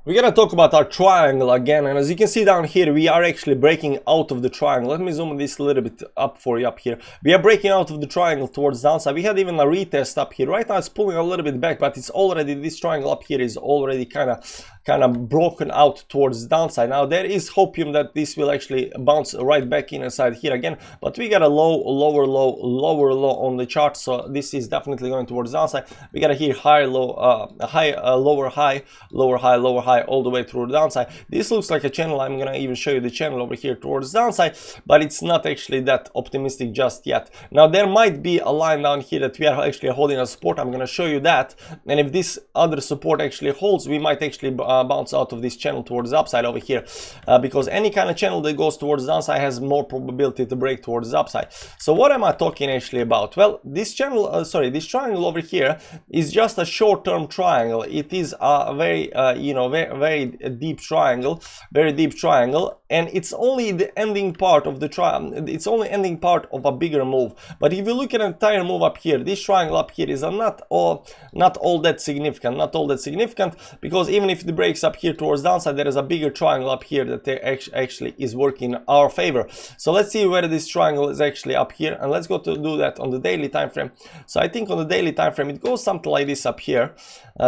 We're gonna talk about our triangle again, and as you can see down here, we are actually breaking out of the triangle. Let me zoom this a little bit up for you up here. We are breaking out of the triangle towards downside. We had even a retest up here. Right now it's pulling a little bit back, but it's already, this triangle up here is already kind of broken out towards the downside. Now there is hopium that this will actually bounce right back inside here again, but we got a low, lower low, lower low on the chart, so this is definitely going towards the downside. We got to here high, low, lower high, lower high, lower high, all the way through the downside. This looks like a channel. I'm gonna even show you the channel over here towards the downside, but it's not actually that optimistic just yet. Now there might be a line down here that we are actually holding as support. I'm gonna show you that, and if this other support actually holds, we might actually bounce out of this channel towards the upside over here, because any kind of channel that goes towards the downside has more probability to break towards the upside. So what am I talking actually about? Well, this channel, this triangle over here is just a short-term triangle. It is a very very deep triangle, and it's only the ending part of the triangle. It's only ending part of a bigger move. But if you look at an entire move up here, this triangle up here is not all that significant, because even if it breaks up here towards downside, there is a bigger triangle up here that actually is working in our favor. So let's see whether this triangle is actually up here, and let's go to do that on the daily time frame. So I think on the daily time frame it goes something like this up here,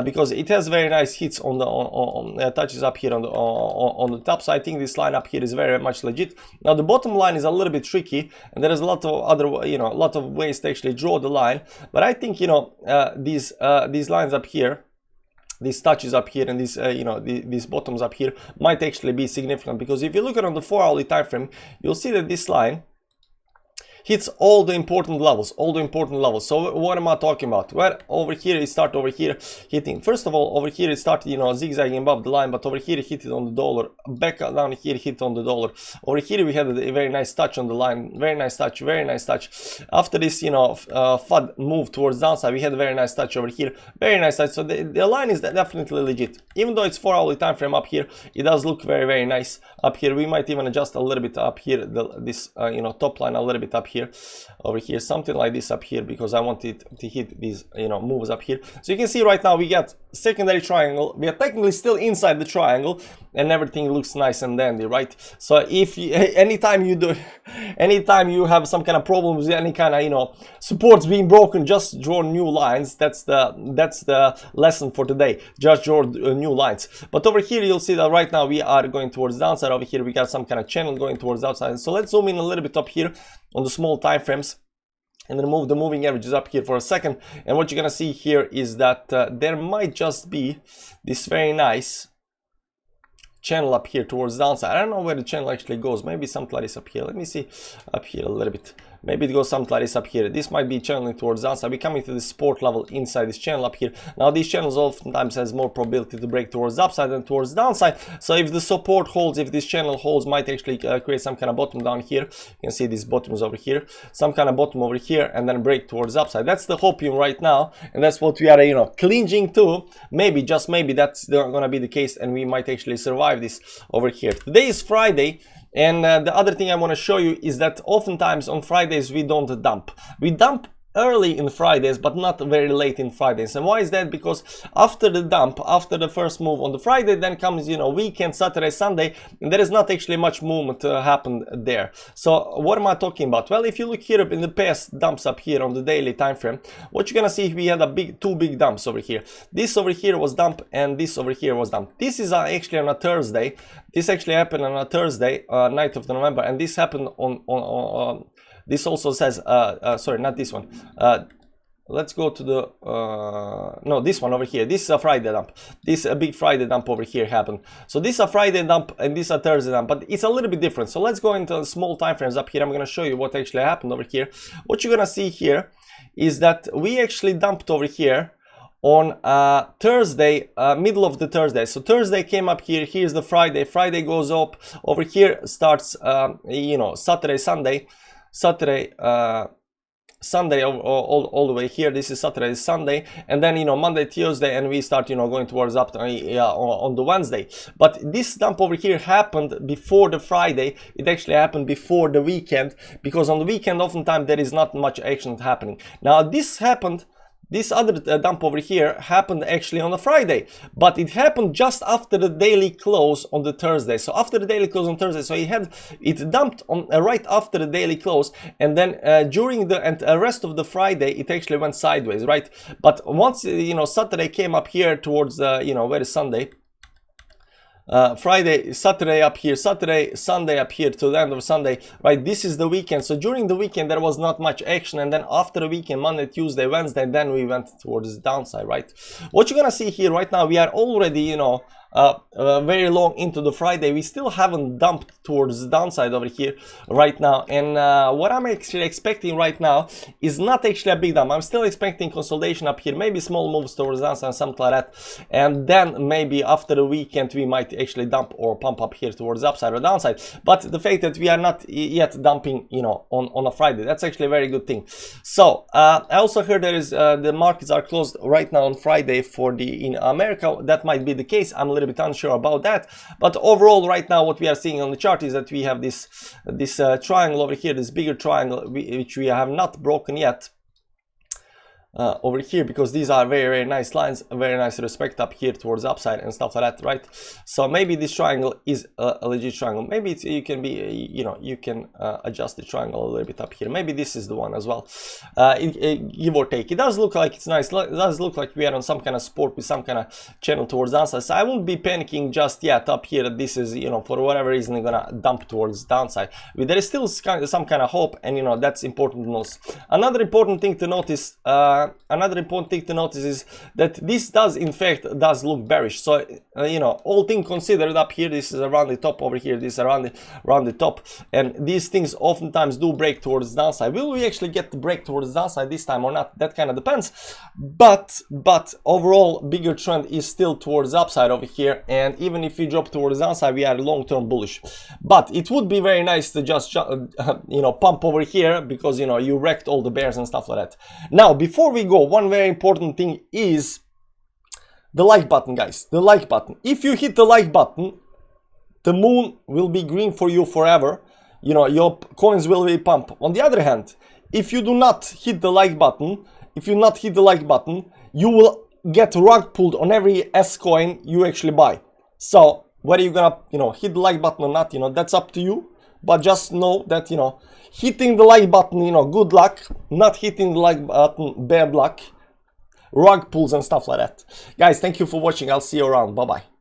because it has very nice hits on the touches up here on the top. So I think this line up here is very much legit. Now the bottom line is a little bit tricky, and there is a lot of other, a lot of ways to actually draw the line, but I think these lines up here, these touches up here, and these these bottoms up here might actually be significant, because if you look at on the 4-hourly time frame, you'll see that this line hits all the important levels, So what am I talking about? Well, over here it started over here hitting. First of all, over here it started zigzagging above the line, but over here it hit it on the dollar. Back down here hit on the dollar. Over here we had a very nice touch on the line, very nice touch. After this FUD move towards downside, we had a very nice touch over here, very nice touch. So the line is definitely legit. Even though it's 4-hourly time frame up here, it does look very nice up here. We might even adjust a little bit up here, this top line a little bit up here, over here, something like this up here, because I want it to hit these moves up here. So you can see right now we got secondary triangle. We are technically still inside the triangle, and everything looks nice and dandy, right? So if anytime you have some kind of problems, any kind of supports being broken, just draw new lines. That's the lesson for today. Just draw new lines. But over here you'll see that right now we are going towards downside. Over here we got some kind of channel going towards outside. So let's zoom in a little bit up here on the small time frames, and then move the moving averages up here for a second. And what you're gonna see here is that there might just be this very nice channel up here towards downside. I don't know where the channel actually goes. Maybe something like this up here. Let me see up here a little bit. Maybe it goes something like this up here. This might be channeling towards downside. We're coming to the support level inside this channel up here. Now these channels oftentimes has more probability to break towards upside than towards downside. So if the support holds, if this channel holds, might actually create some kind of bottom down here. You can see these bottoms over here, some kind of bottom over here, and then break towards upside. That's the hopium right now, and that's what we are clinging to. Maybe, just maybe, that's gonna be the case, and we might actually survive this over here. Today is Friday. And the other thing I want to show you is that oftentimes on Fridays we don't dump. We dump early in Fridays, but not very late in Fridays. And why is that? Because after the dump, after the first move on the Friday, then comes weekend, Saturday, Sunday, and there is not actually much movement happen there. So what am I talking about? Well, if you look here in the past dumps up here on the daily time frame, what you're gonna see, we had two big dumps over here. This over here was dump, and this over here was dump. This is actually on a Thursday. This actually happened on a Thursday, 9th of November, and this happened on this also says, sorry, not this one. Let's go to the, no, this one over here. This is a Friday dump. This a big Friday dump over here happened. So this is a Friday dump, and this is a Thursday dump, but it's a little bit different. So let's go into small time frames up here. I'm going to show you what actually happened over here. What you're going to see here is that we actually dumped over here on Thursday, middle of the Thursday. So Thursday came up here. Here's the Friday. Friday goes up. Over here starts, Saturday, Sunday all the way here. This is Saturday, Sunday, and then Monday, Tuesday, and we start going towards up on the Wednesday. But this dump over here happened before the Friday. It actually happened before the weekend, because on the weekend oftentimes there is not much action happening. Now this happened this other dump over here happened actually on a Friday, but it happened just after the daily close on the Thursday. So after the daily close on Thursday, so it dumped on right after the daily close, and then during the rest of the Friday it actually went sideways, right? But once Saturday came up here towards where is Sunday? Friday, Saturday up here, Saturday, Sunday up here to the end of Sunday, right? This is the weekend. So during the weekend there was not much action, and then after the weekend, Monday, Tuesday, Wednesday, then we went towards the downside, right? What you're gonna see here right now, we are already very long into the Friday. We still haven't dumped towards the downside over here right now, and what I'm actually expecting right now is not actually a big dump. I'm still expecting consolidation up here, maybe small moves towards the downside, something like that, and then maybe after the weekend we might actually dump or pump up here towards the upside or downside. But the fact that we are not yet dumping on a Friday, that's actually a very good thing. So I also heard there is the markets are closed right now on Friday for in America. That might be the case. I'm a little bit unsure about that, but overall right now what we are seeing on the chart is that we have this triangle over here, this bigger triangle which we have not broken yet over here, because these are very, very nice lines, very nice respect up here towards the upside and stuff like that, right? So maybe this triangle is a legit triangle. Maybe you can be, you can adjust the triangle a little bit up here. Maybe this is the one as well. Give or take, it does look like it's nice. It does look like we are on some kind of support with some kind of channel towards the downside. So I won't be panicking just yet up here that this is, for whatever reason, gonna dump towards downside. There is still some kind of hope, and that's important to notice. Another important thing to notice is that this does look bearish. So all things considered up here, this is around the top over here, this is around the top, and these things oftentimes do break towards the downside. Will we actually get the break towards the downside this time or not? That kind of depends, but overall bigger trend is still towards the upside over here, and even if we drop towards the downside, we are long-term bullish. But it would be very nice to just pump over here, because you wrecked all the bears and stuff like that. Now before we go, one very important thing is the like button, guys. The like button. If you hit the like button, the moon will be green for you forever. Your coins will be pumped. On the other hand, if you do not hit the like button, you will get rug pulled on every S coin you actually buy. So whether you're gonna hit the like button or not, that's up to you. But just know that hitting the like button, good luck. Not hitting the like button, bad luck. Rug pulls and stuff like that. Guys, thank you for watching. I'll see you around. Bye bye.